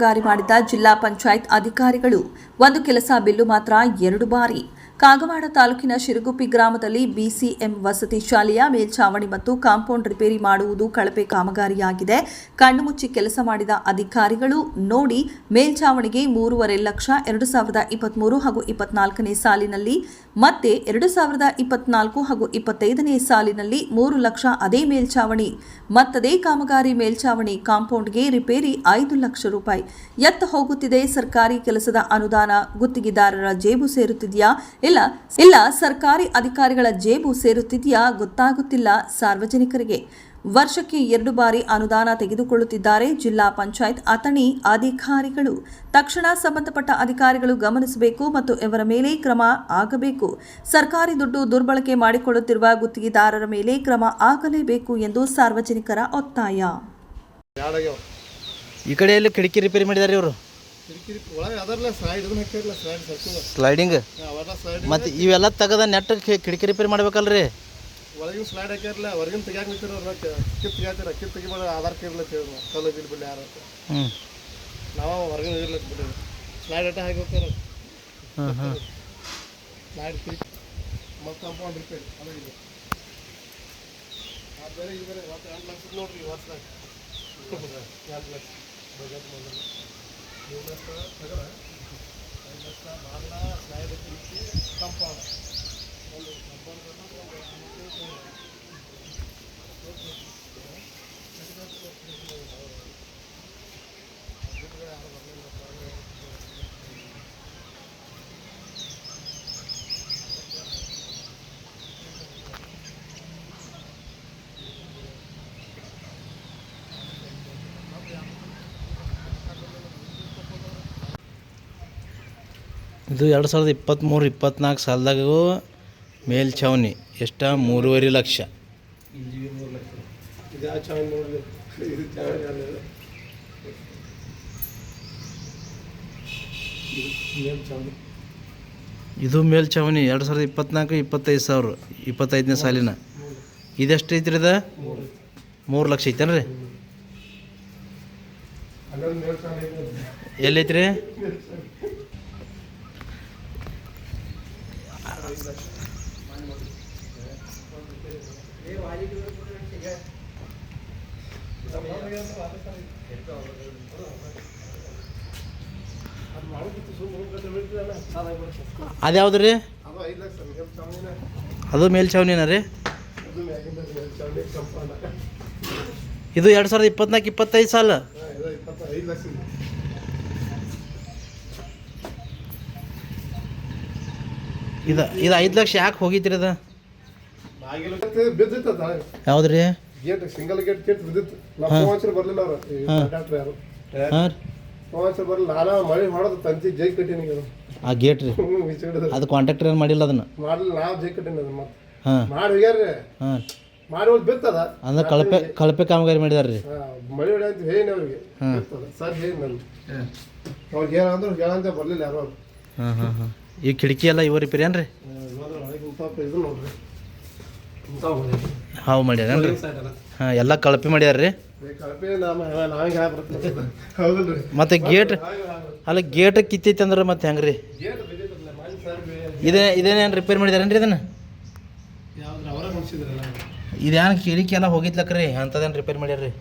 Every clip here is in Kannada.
ಕಾಮಗಾರಿ ಮಾಡಿದ ಜಿಲ್ಲಾ ಪಂಚಾಯತ್ ಅಧಿಕಾರಿಗಳು ಒಂದು ಕೆಲಸ ಬಿಲ್ಲು ಮಾತ್ರ 2 ಬಾರಿ. ಕಾಗವಾಡ ತಾಲೂಕಿನ ಶಿರಗುಪ್ಪಿ ಗ್ರಾಮದಲ್ಲಿ ಬಿಸಿಎಂ ವಸತಿ ಶಾಲೆಯ ಮೇಲ್ಛಾವಣಿ ಮತ್ತು ಕಾಂಪೌಂಡ್ ರಿಪೇರಿ ಮಾಡುವುದು ಕಳಪೆ ಕಾಮಗಾರಿಯಾಗಿದೆ. ಕಣ್ಣು ಮುಚ್ಚಿ ಕೆಲಸ ಮಾಡಿದ ಅಧಿಕಾರಿಗಳು ನೋಡಿ ಮೇಲ್ಛಾವಣಿಗೆ 3.5 ಲಕ್ಷ 2023 ಹಾಗೂ 24ನೇ ಸಾಲಿನಲ್ಲಿ ಮತ್ತೆ 2024 ಹಾಗೂ 25ನೇ ಸಾಲಿನಲ್ಲಿ 3 ಲಕ್ಷ ಅದೇ ಮೇಲ್ಛಾವಣಿ ಮತ್ತದೇ ಕಾಮಗಾರಿ ಮೇಲ್ಛಾವಣಿ ಕಾಂಪೌಂಡ್ಗೆ ರಿಪೇರಿ 5 ಲಕ್ಷ ರೂಪಾಯಿ ಎತ್ತ ಹೋಗುತ್ತಿದೆ. ಸರ್ಕಾರಿ ಕೆಲಸದ ಅನುದಾನ ಗುತ್ತಿಗೆದಾರರ ಜೇಬು ಸೇರುತ್ತಿದೆಯಾ ಇಲ್ಲ ಸರ್ಕಾರಿ ಅಧಿಕಾರಿಗಳ ಜೇಬು ಸೇರುತ್ತಿದೆಯಾ ಗೊತ್ತಾಗುತ್ತಿಲ್ಲ ಸಾರ್ವಜನಿಕರಿಗೆ. ವರ್ಷಕ್ಕೆ 2 ಬಾರಿ ಅನುದಾನ ತೆಗೆದುಕೊಳ್ಳುತ್ತಿದ್ದಾರೆ ಜಿಲ್ಲಾ ಪಂಚಾಯತ್ ಅಥಣಿ ಅಧಿಕಾರಿಗಳು. ತಕ್ಷಣ ಸಂಬಂಧಪಟ್ಟ ಅಧಿಕಾರಿಗಳು ಗಮನಿಸಬೇಕು ಮತ್ತು ಇವರ ಮೇಲೆ ಕ್ರಮ ಆಗಬೇಕು. ಸರ್ಕಾರಿ ದುಡ್ಡು ದುರ್ಬಳಕೆ ಮಾಡಿಕೊಳ್ಳುತ್ತಿರುವ ಗುತ್ತಿಗೆದಾರರ ಮೇಲೆ ಕ್ರಮ ಆಗಲೇಬೇಕು ಎಂದು ಸಾರ್ವಜನಿಕರ ಒತ್ತಾಯ. ಈ ಕಡೆಯಲ್ಲಿ ಕಿಟಕಿ ರಿಪೇರಿ ಮಾಡಿದ್ದಾರೆ ಇವರು. ಸ್ಲೈಡಿಂಗ್ ಮತ್ತೆ ಇವೆಲ್ಲ ತೆಗೆದ ನೆಟ್ ಕಿಟಕಿ ರಿಪೇರಿ ಮಾಡ್ಬೇಕಲ್ರಿ. ಒಳಗಿನ ಸ್ಲೈಡ್ ಹಾಕ್ಯಾರಲ್ಲ ಹೊರಗಿನ ತೆಗಿಯಾಕ ನಿಂತಿರೋ ಕಿತ್ತು ತೆಗಿಬೇಡ ಆಧಾರ್ ಕಾರ್ಡ್ ಕಲ್ಲು ಬಿಡ್ಬಿಡಿ ಯಾರು ನಾವು ಹೊರಗಿನ ಇರ್ಲತ್ತ ಬಿಡಿ ಸ್ಲೈಡ್ ಅಟ್ಟ ಹಾಕಿ ಹೋಗ್ತಾರ ಸ್ಲೈಡ್ ಕಿಟಕಿ ಮತ್ತು ಕಾಂಪೌಂಡ್ ರಿಪೇರಿ ಅದು ಇದೆ ಆ ಬೇರೆ ಈ ಬೇರೆ 2 ಲಕ್ಷ ನೋಡ್ರಿ ವರ್ಷದಾಗ 2 ಲಕ್ಷ ಬಜೆಟ್ ಮಾಡಿದ್ರೆ 2 ಲಕ್ಷ ತಗರ 5 ಲಕ್ಷ ಬಾಗಿಲ ಸ್ಲೈಡ್ ಕಿಟಕಿ ಕಾಂಪೌಂಡ್ ಒಂದು ಕಾಂಪೌಂಡ್ ಇದು 2023-24 ಸಾಲದಾಗೂ ಮೇಲ್ಛಾವಣಿ ಎಷ್ಟು 3.5 ಲಕ್ಷ. ಇದು ಮೇಲ್ಛಾವಣಿ 2024-25 ಸಾವಿರ 25ನೇ ಸಾಲಿನ ಇದೆಷ್ಟು ಐತ್ರಿ? ಇದು 3 ಲಕ್ಷ ಐತೇನ್ರಿ? ಎಲ್ಲೈತ್ರಿ? ಅದ್ಯಾವ್ದು ರೀ? ಅದು ಮೇಲ್ಛಾವಣಿನ ರೀ? ಇದು 2024-25 ಸಾಲ. ಇದು 5 ಲಕ್ಷ ಯಾಕೆ ಹೋಗಿತ್ರಿ? ಅದು ಯಾವ್ದು ರೀ? ಗೇಟ್ ಸಿಂಗಲ್ ಗೇಟ್ ಬಿದ್ದಿತ್ತು. ಬರ್ಲಿಲ್ಲ ಅವ್ರು ಬರಲಿಲ್ಲ. ನಾನು ಮಳೆ ಮಾಡೋದು ತಂತಿ ಜೈ ಕಟ್ಟಿನಿ ಆ ಗೇಟ್ ರೀ. ಅದು ಕಾಂಟ್ರಾಕ್ಟರ್ ಏನು ಮಾಡಿಲ್ಲ ಅದನ್ನ ಮಾಡಲಿಲ್ಲ. ನಾವು ಜೈ ಕಟ್ಟಿನಿ ಅದು ಮತ್ತೆ ಮಾಡಿ ಹೋಗ್ಯಾರ್ರಿ. ಮಾಡಿ ಹೋಗಿ ಬಿತ್ತದ ಅಂದ್ರೆ ಕಳಪೆ ಕಾಮಗಾರಿ ಮಾಡಿದಾರೆ ರೀ. ಮಳೆ ಹೊಡೆ ಅಂತ ಹೇಳಿ ಅವ್ರಿಗೆ ಸರ್ ಹೇಳಿ ನಾನು ಅವ್ರಿಗೆ ಏನಂದ್ರೆ ಹೇಳಂತ ಬರಲಿಲ್ಲ ಯಾರು. ಈ ಕಿಟಕಿ ಎಲ್ಲ ಇವ ರಿಪೇರಿ ಏನ್ರಿ? ಇದು ನೋಡ್ರಿ ಹಾವು ಮಾಡ್ಯಾರೇನ್ರಿ? ಎಲ್ಲ ಕಳಪೆ ಮಾಡ್ಯಾರ ರೀ. ಮತ್ತೆ ಗೇಟ್ ಅಲ್ಲ ಗೇಟ್ ಕಿತ್ತೈತಿ ಅಂದ್ರೆ ಮತ್ತೆ ಹೆಂಗ್ರಿ? ಇದೇನೇನು ರಿಪೇರಿ ಮಾಡಿದಾರೇನ್ರಿ? ಇದನ್ನ ಇದೇನು ಕಿಟಕಿ ಎಲ್ಲ ಹೋಗಿತ್ಲಕ್ರಿ ಅಂಥದ್ದೇನು ರಿಪೇರಿ ಮಾಡ್ಯಾರ್ರಿ?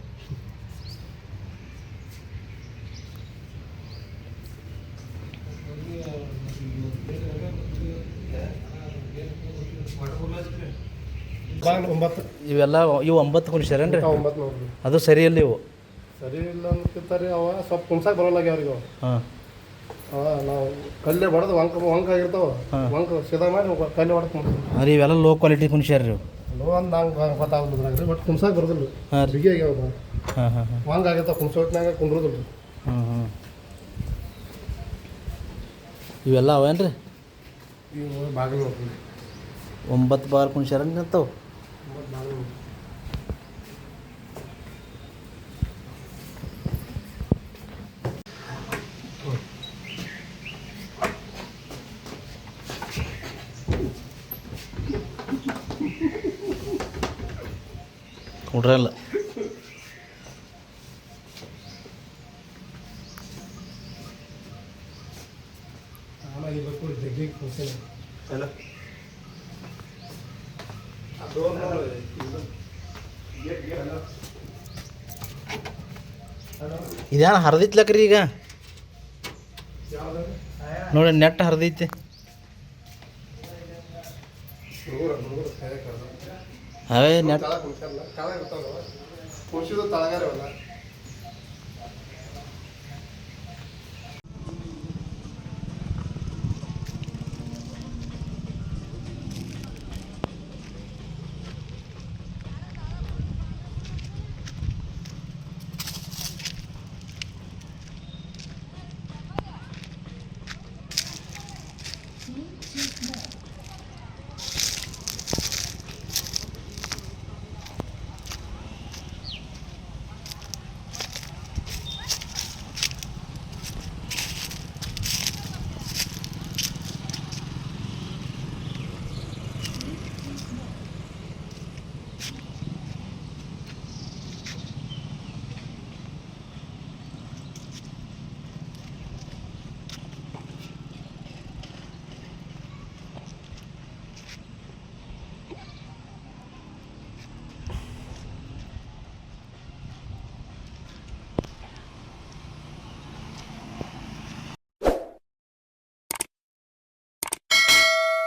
ಇವೆಲ್ಲ ಇವು 9 ಕುಣಿಸ್ಯಾರೇನ್ರಿ? ಅದು ಸರಿ ಇಲ್ಲ. ಇವು ಸರಿ ಇಲ್ಲ ಅಂತಿರ್ತಾರೆ. ಅವ ಸ್ವಲ್ಪ ಕುಣ್ಸಾಕ ಬರೋಲ್ಲ ಅವ್ರಿಗೆ. ನಾವು ಕಲ್ಲೇ ಬಡದು ವಂಕ ಆಗಿರ್ತಾವ. ವಂಕ ಸಿದಾ ಮಾಡಿ ಕಲ್ಲು ಹೊಡೆದು ಅರೆ ಇವೆಲ್ಲ ಲೋ ಕ್ವಾಲಿಟಿ ಕುಣಿಸ್ಯಾರ್ರಿ. ಲೋ ಅಂದ್ ಹಂಗೆ ಗೊತ್ತಾಗೋದ್ರಾಗ್ರಿ ಬಟ್ ಕುಣ್ಸಾಕ ಬರೋದಿಲ್ಲ. ಬಿಗಿ ಆಗ್ಯಾವ ವಂಗ ಆಗಿರ್ತಾವ. ಕುಣ್ಸೋಟ್ನಾಗ ಕುಂದ್ರೋದಿಲ್ಲ. ಇವೆಲ್ಲ ಅವೇನ್ರಿ? ಇವು ಬಾಗಿಲು ನೋಡ್ರಿ 9 ಬಾರ್ ಕುಣಿಸ್ಯಾರ ನಿಂತಾವ. ಕೊಡ್ರಲ್ಲ ಮದ್ವೆಗೆ ಫಂಕ್ಷನ್ ಎಲ್ಲ ಆ ಡೋರ್ ನೋಡಿ ಇದೇನು ಹರಿದಿತ್ಲಕ್ರಿ ಈಗ ಯಾವ್ದು ನೋಡಿ ನೆಟ್ ಹರಿದೈತಿ ಹುಡುಗರು ಅವೇ ನೆಟ್ ತಳ ಕುಂತಾರಲ್ಲ ತಳ ಇರ್ತಾವ ಕುರ್ಸಿದು ತಳಗಾರ ಅವಲ್ಲ